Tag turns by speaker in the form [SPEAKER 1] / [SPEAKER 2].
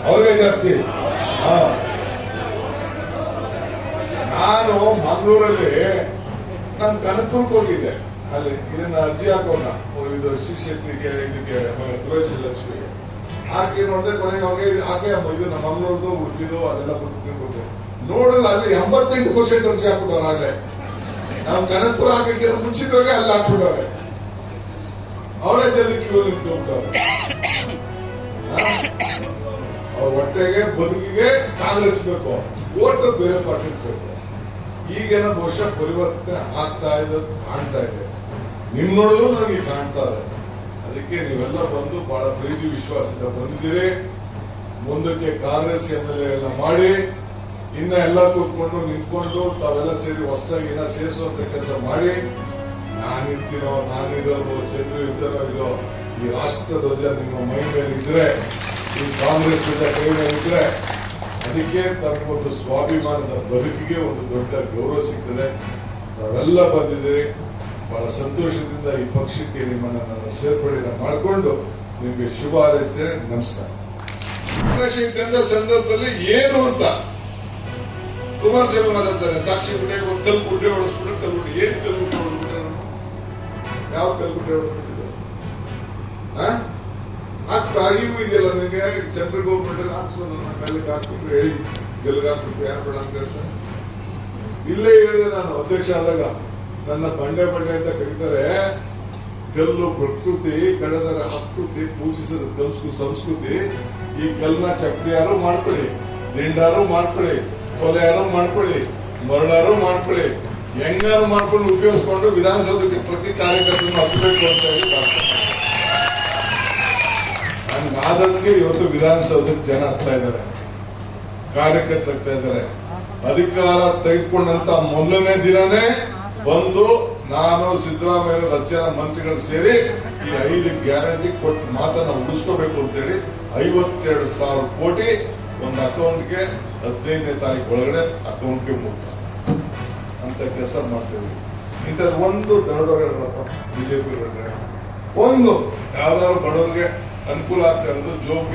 [SPEAKER 1] ಅವ್ರಿಗೆ ಜಾಸ್ತಿ. ನಾನು ಮಂಗಳೂರಲ್ಲಿ ನಾನು ಕನಕಪುರಕ್ಕೆ ಹೋಗಿದ್ದೆ. ಅಲ್ಲಿ ಇದನ್ನ ಅರ್ಜಿ ಹಾಕೋಣ, ಇದು ಶಿಕ್ಷಕಿಗೆ ಇದಕ್ಕೆ ಗೃಹಲಕ್ಷ್ಮಿಗೆ ಹಾಕಿ ನೋಡಿದೆ. ಕೊನೆಗೆ ಹಾಗೆ ಇದು ನಮ್ಮ ಮಂಗಳೂರದು ಉಡುಪಿದು ಅದೆಲ್ಲ ಬಿಟ್ಟು ನೋಡಲ್ಲ. ಅಲ್ಲಿ 88% ಅರ್ಜಿ ಹಾಕ್ಬಿಟ್ಟವ್ರು. ಆಗ್ಲೇ ನಾವು ಕನಕಪುರ ಹಾಕಕ್ಕೆ ಮುಂಚಿತವಾಗಿ ಅಲ್ಲಿ ಹಾಕ್ಬಿಟ್ಟವ್ರೆ. ಅವರೇ ಜಲ್ದಿ ಕ್ಯೂ ನಿಂತ್ಕೊಂಡ್ಬಿಟ್ಟವ್ರೆ. ಅವ್ರ ಹೊಟ್ಟೆಗೆ ಬದುಕಿಗೆ ಕಾಂಗ್ರೆಸ್ ಓಟ್ ಬೇರೆ ಪಾರ್ಟಿ ಬೇಕು. ಈಗೇನೋ ಬಹುಶಃ ಪರಿವರ್ತನೆ ಆಗ್ತಾ ಇದೆ, ಕಾಣ್ತಾ ಇದೆ. ನಿಮ್ ನೋಡಿದ್ರು ನನಗೆ ಕಾಣ್ತಾ ಇದೆ. ಅದಕ್ಕೆ ನೀವೆಲ್ಲ ಬಂದು ಬಹಳ ಪ್ರೀತಿ ವಿಶ್ವಾಸದಿಂದ ಬಂದಿದ್ದೀರಿ. ಮುಂದಕ್ಕೆ ಕಾಂಗ್ರೆಸ್ MLA ಎಲ್ಲ ಮಾಡಿ ಇನ್ನ ಎಲ್ಲ ಕೂತ್ಕೊಂಡು ನಿಂತ್ಕೊಂಡು ತಾವೆಲ್ಲ ಸೇರಿ ಹೊಸದಾಗಿ ಇನ್ನ ಸೇರಿಸುವಂತ ಕೆಲಸ ಮಾಡಿ. ನಾನಿರ್ತೀನೋ ನಾನಿರೋದು ಚಂದ್ರು ಇರ್ತಾರೋ ಇದೋ ಈ ರಾಷ್ಟ್ರ ಧ್ವಜ ನಿಮ್ಮ ಮೈ ಮೇಲೆ ಇದ್ರೆ, ಈ ಕಾಂಗ್ರೆಸ್ ಧ್ವಜ ಕೈ ಮೇಲೆ ಇದ್ರೆ ಅದಕ್ಕೆ ತಮಗೊಂದು ಸ್ವಾಭಿಮಾನದ ಬದುಕಿಗೆ ಒಂದು ದೊಡ್ಡ ಗೌರವ ಸಿಗ್ತದೆ. ನಾವೆಲ್ಲ ಬಂದಿದ್ದೀರಿ. ಬಹಳ ಸಂತೋಷದಿಂದ ಈ ಪಕ್ಷಕ್ಕೆ ನಿಮ್ಮನ್ನ ನಾನು ಸೇರ್ಪಡೆಯನ್ನು ಮಾಡಿಕೊಂಡು ನಿಮಗೆ ಶುಭ ಹಾರೈಸ್ತೇನೆ. ನಮಸ್ಕಾರ. ಅವಕಾಶ ಇದ್ದಂತ ಸಂದರ್ಭದಲ್ಲಿ ಏನು ಅಂತ ಕುಮಾರಸ್ವಾಮಿ ಮಾತಾಡ್ತಾರೆ. ಸಾಕ್ಷಿ ಗುಡ್ಡೆ ಕಲ್ಗುಡ್ಡೆ ಹೊಡೆಸ್ಬಿಟ್ಟು ಕಲ್ಗುಡ್ಡೆ ಏನು ಕಲ್ಗುಡ್ಡೆ ಹೊಡೆದ್ಬಿಟ್ರೆ ಯಾವ ಕಲ್ಗುಡ್ಡೆ ಹೊಡೆದ್ಬಿಟ್ಟಿದ್ದು ಇವು ಇದೆಯಲ್ಲ ನಿಮಗೆ ಸೆಂಟ್ರಲ್ ಗೌರ್ಮೆಂಟ್ ಅಲ್ಲಿ ಹಾಕ್ಸೋದು ಕಲ್ಲಿಗೆ ಹಾಕ್ಬಿಟ್ಟು ಹೇಳಿ ಗೆಲ್ಗೆ ಹಾಕ್ಬಿಟ್ಟು ಯಾರು ಬೇಡ ಅಂತ ಹೇಳ್ತಾರೆ. ಇಲ್ಲೇ ಹೇಳಿದೆ ನಾನು ಅಧ್ಯಕ್ಷ ಆದಾಗ, ನನ್ನ ಬಂಡೆ ಅಂತ ಕರೀತಾರೆ. ಕಲ್ಲು ಪ್ರಕೃತಿ ಕಳೆದ ಆಕೃತಿ ಪೂಜಿಸಿದ ಸಂಸ್ಕೃತಿ. ಈ ಕಲ್ಲನ್ನ ಚಕ್ರಿಯಾರು ಮಾಡ್ಕೊಳ್ಳಿ, ದಿಂಡಾರು ಮಾಡ್ಕೊಳ್ಳಿ, ಕೊಲೆಯಾರು ಮಾಡ್ಕೊಳ್ಳಿ, ಮರಳಾರು ಮಾಡ್ಕೊಳ್ಳಿ, ಹೆಂಗಾರು ಮಾಡ್ಕೊಂಡು ಉಪಯೋಗಿಸ್ಕೊಂಡು ವಿಧಾನಸೌಧಕ್ಕೆ ಪ್ರತಿ ಕಾರ್ಯಕರ್ತರನ್ನು ಹತ್ತಬೇಕು ಅಂತ ಹೇಳಿ ನನ್ಗಾದಂಗೆ ಇವತ್ತು ವಿಧಾನಸೌಧಕ್ಕೆ ಜನ ಹತ್ತಾ ಇದ್ದಾರೆ, ಕಾರ್ಯಕರ್ತರು ಆಗ್ತಾ ಇದ್ದಾರೆ. ಅಧಿಕಾರ ತೆಗೆದುಕೊಂಡಂತ ಮೊದಲನೇ ದಿನನೇ ಬಂದು ನಾನು ಸಿದ್ದರಾಮಯ್ಯ 10 ಜನ ಮಂತ್ರಿಗಳು ಸೇರಿ ಈ 5 ಗ್ಯಾರಂಟಿ ಕೊಟ್ಟು ಮಾತನ್ನ ಉಳಿಸ್ಕೋಬೇಕು ಅಂತೇಳಿ 52,000 ಕೋಟಿ ಒಂದು ಅಕೌಂಟ್ಗೆ 15ನೇ ತಾರೀಕು ಒಳಗಡೆ ಅಕೌಂಟ್ಗೆ ಮುಕ್ತ ಅಂತ ಕೆಲಸ ಮಾಡ್ತೇವೆ. ಇಂಥದ್ದು ಒಂದು ದೊಡ್ಡದವ್ರಪ್ಪ ಬಿಜೆಪಿ ಒಂದು ಯಾವ್ದಾದ್ರು ಬಡವರಿಗೆ ಅನುಕೂಲ ಆಗ್ತಾ ಇರೋದು ಜೋಬ್